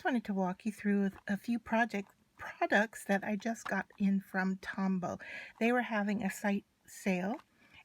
wanted to walk you through a few products that I just got in from Tombow. They were having a site sale,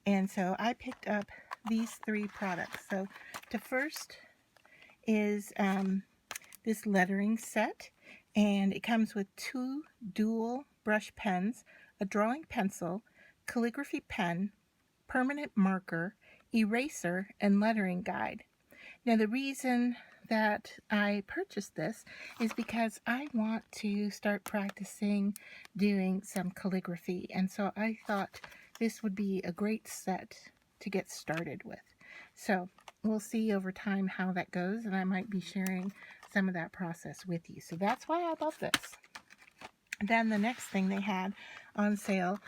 and so I picked up these 3 products. So the first is this lettering set, and it comes with 2 dual brush pens, a drawing pencil, calligraphy pen, permanent marker, eraser, and lettering guide. Now, the reason that I purchased this is because I want to start practicing doing some calligraphy, and so I thought this would be a great set to get started with. So we'll see over time how that goes, and I might be sharing some of that process with you. So that's why I bought this. Then the next thing they had on sale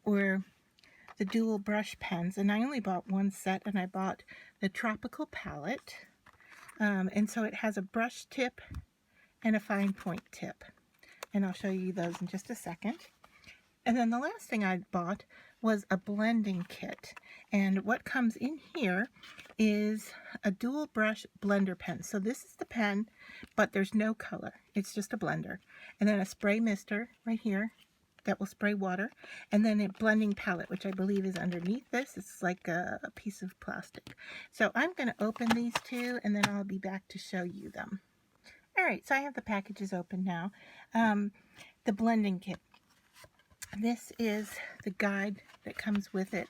were the dual brush pens, and I only bought one set, and I bought the tropical palette, and so it has a brush tip and a fine point tip, and I'll show you those in just a second. And then the last thing I bought was a blending kit, and what comes in here is a dual brush blender pen. So this is the pen, but there's no color, it's just a blender, and then a spray mister right here that will spray water, and then a blending palette, which I believe is underneath this. It's like a piece of plastic. So I'm going to open these 2, and then I'll be back to show you them. All right, so I have the packages open now. The blending kit. This is the guide that comes with it,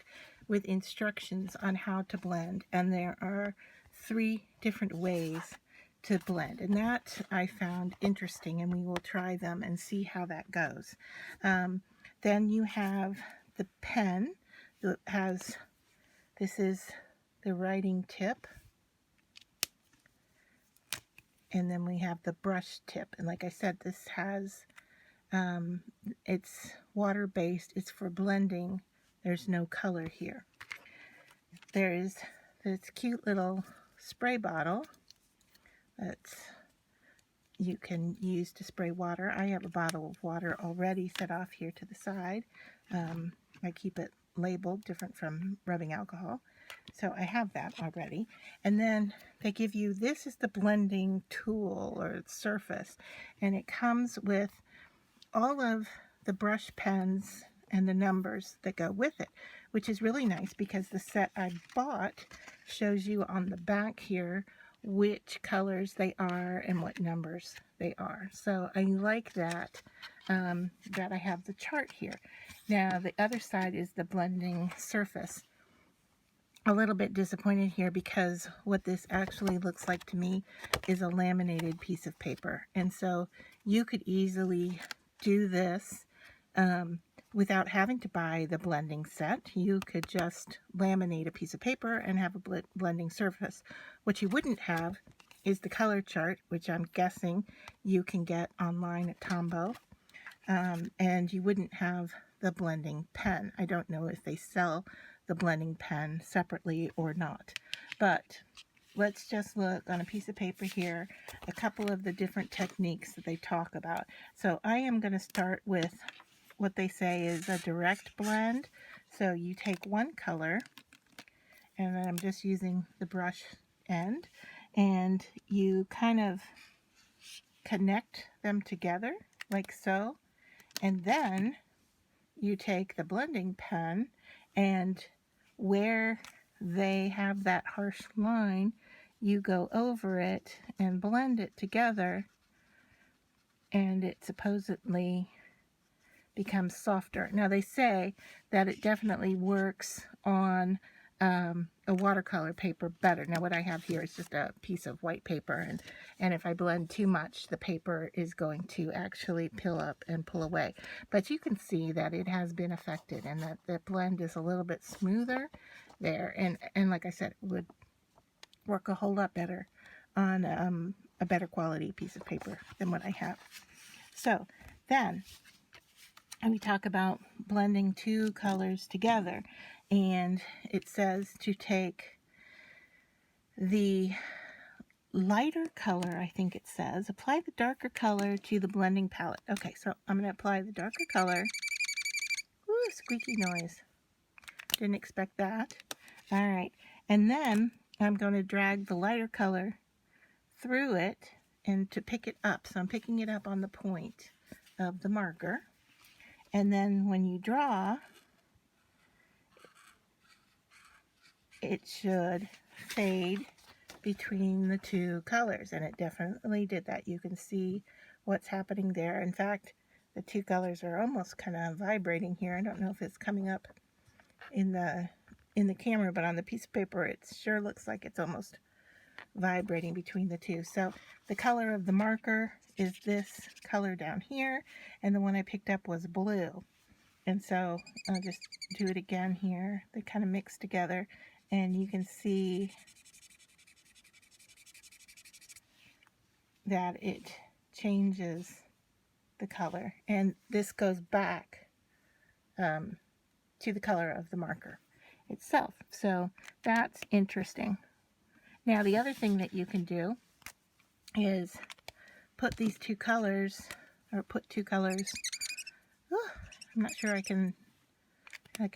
with instructions on how to blend, and there are 3 different ways to blend, and that I found interesting, and we will try them and see how that goes. Then you have the pen that has, this is the writing tip, and then we have the brush tip, and like I said, this has it's water-based, it's for blending, there's no color here. There is this cute little spray bottle that you can use to spray water. I have a bottle of water already set off here to the side. I keep it labeled different from rubbing alcohol, so I have that already. And then they give you, this is the blending tool or surface, and it comes with all of the brush pens and the numbers that go with it, which is really nice because the set I bought shows you on the back here which colors they are and what numbers they are. So I like that, that I have the chart here. Now the other side is the blending surface. A little bit disappointed here because what this actually looks like to me is a laminated piece of paper, and so you could easily do this without having to buy the blending set. You could just laminate a piece of paper and have a blending surface. What you wouldn't have is the color chart, which I'm guessing you can get online at Tombow, and you wouldn't have the blending pen. I don't know if they sell the blending pen separately or not, but let's just look on a piece of paper here, a couple of the different techniques that they talk about. So I am going to start with what they say is a direct blend. So you take one color, and then I'm just using the brush end, and you kind of connect them together like so, and then you take the blending pen, and where they have that harsh line, you go over it and blend it together, and it supposedly becomes softer. Now they say that it definitely works on a watercolor paper better. Now what I have here is just a piece of white paper, and if I blend too much, the paper is going to actually peel up and pull away. But you can see that it has been affected, and that the blend is a little bit smoother there, and like I said, it would work a whole lot better on a better quality piece of paper than what I have. So then we talk about blending 2 colors together, and it says to take the lighter color, I think it says, apply the darker color to the blending palette. Okay, so I'm going to apply the darker color. Ooh, squeaky noise. Didn't expect that. All right, and then I'm going to drag the lighter color through it and to pick it up. So I'm picking it up on the point of the marker. And then when you draw, it should fade between the two colors, and it definitely did that. You can see what's happening there. In fact, the two colors are almost kind of vibrating here. I don't know if it's coming up in the camera, but on the piece of paper it sure looks like it's almost vibrating between the two. So the color of the marker is this color down here, and the one I picked up was blue. And so I'll just do it again here. They kind of mix together, and you can see that it changes the color, and this goes back to the color of the marker itself. So that's interesting. Now the other thing that you can do is put these two colors, or put two colors, I'm not sure I can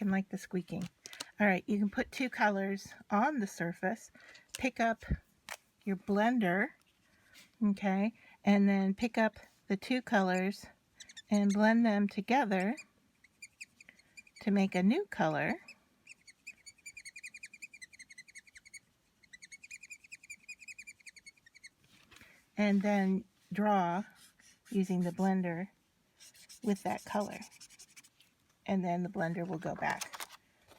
like the squeaking. All right, you can put two colors on the surface, pick up your blender, okay, and then pick up the two colors and blend them together to make a new color. And then draw using the blender with that color. And then the blender will go back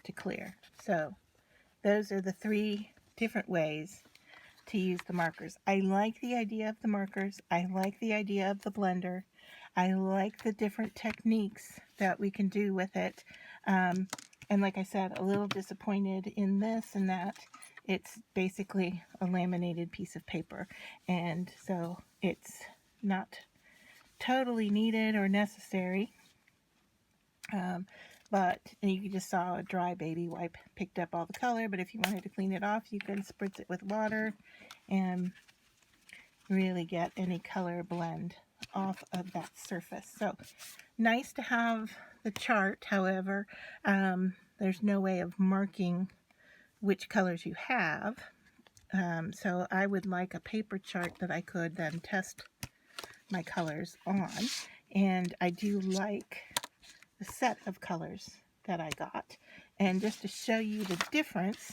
to clear. So those are the three different ways to use the markers. I like the idea of the markers. I like the idea of the blender. I like the different techniques that we can do with it. And like I said, a little disappointed in this and that. It's basically a laminated piece of paper, and so it's not totally needed or necessary. But you just saw a dry baby wipe picked up all the color, but if you wanted to clean it off, you can spritz it with water and really get any color blend off of that surface. So nice to have the chart. However, there's no way of marking which colors you have. So I would like a paper chart that I could then test my colors on. And I do like the set of colors that I got. And just to show you the difference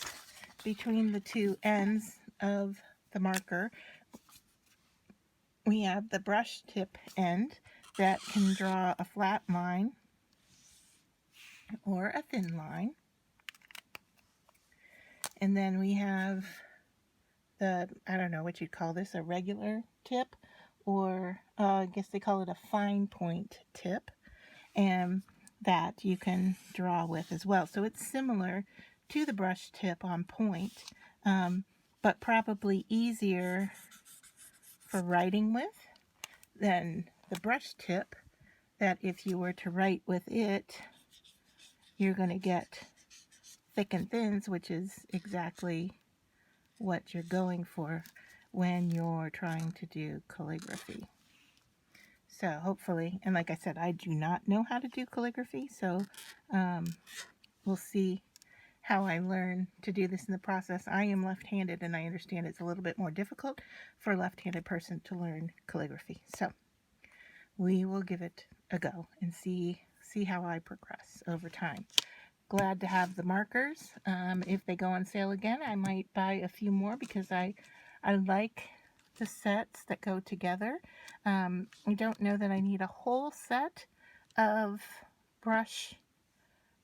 between the two ends of the marker, we have the brush tip end that can draw a flat line or a thin line. And then we have the, I don't know what you'd call this, a regular tip, or I guess they call it a fine point tip, and that you can draw with as well. So it's similar to the brush tip on point, but probably easier for writing with than the brush tip, that if you were to write with it, you're going to get thick and thins, which is exactly what you're going for when you're trying to do calligraphy. So hopefully, and like I said, I do not know how to do calligraphy, so we'll see how I learn to do this in the process. I am left-handed, and I understand it's a little bit more difficult for a left-handed person to learn calligraphy. So we will give it a go and see how I progress over time. Glad to have the markers. If they go on sale again, I might buy a few more because I like the sets that go together. I don't know that I need a whole set of brush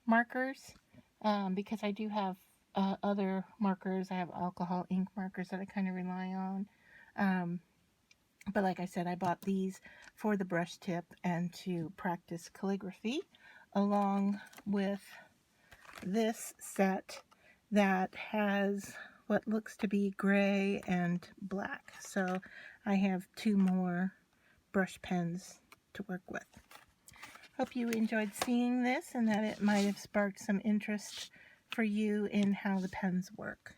markers because I do have other markers. I have alcohol ink markers that I kind of rely on. But like I said, I bought these for the brush tip and to practice calligraphy, along with this set that has what looks to be gray and black. So I have two more brush pens to work with. Hope you enjoyed seeing this and that it might have sparked some interest for you in how the pens work.